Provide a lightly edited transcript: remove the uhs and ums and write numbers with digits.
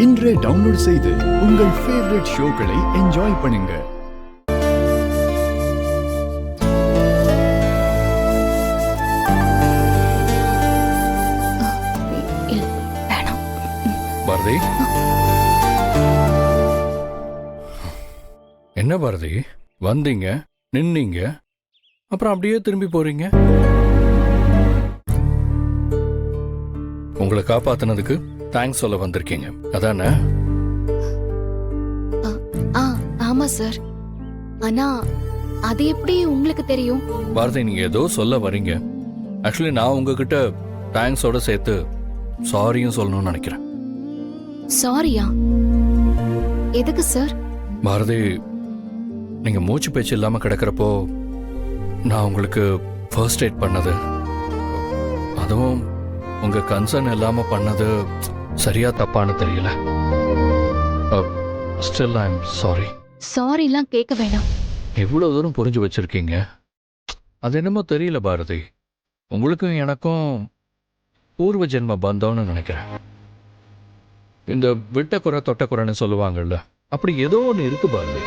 இன்றே டவுன்லோட் செய்து உங்கள் ஃபேவரட் ஷோக்களை என்ஜாய் பண்ணுங்க. பாரதி, என்ன பாரதி, வந்தீங்க, நின்னீங்க, அப்புறம் அப்படியே திரும்பி போறீங்க. உங்களை காப்பாத்தினதுக்கு தேங்க்ஸ் சொல்ல வந்திருக்கீங்க, அதானே? ஆமா சார். ஆனா அது எப்படி உங்களுக்கு தெரியும்? பாரதி, நீங்க ஏதோ சொல்ல வரீங்க. ஆக்சுவலி நான் உங்ககிட்ட தேங்க்ஸோட சேர்த்து சாரியும் சொல்லணும்னு நினைக்கிறேன். சாரியா? எதுக்கு சார்? பாரதி, நீங்க மூச்சு பேச்சு இல்லாம கிடக்கிறப்போ நான் உங்களுக்கு ஃபர்ஸ்ட் எய்ட் பண்ணது, அதுவும் உங்க கன்சர்ன் இல்லாம பண்ணது சரியா தப்பான்னு தெரியல. Still I am sorry. சாரிலாம் கேட்க வேணாம். எவ்வளவு தூரம் புரிஞ்சு வச்சிருக்கீங்க, அது என்னமோ தெரியல பாரதி. உங்களுக்கும் எனக்கும் பூர்வ ஜென்ம பந்தம்னு நினைக்கிறேன். இந்த விட்ட குறை தொட்ட குறைன்னு சொல்லுவாங்கல்ல, அப்படி ஏதோ ஒன்று இருக்கு பாரதி.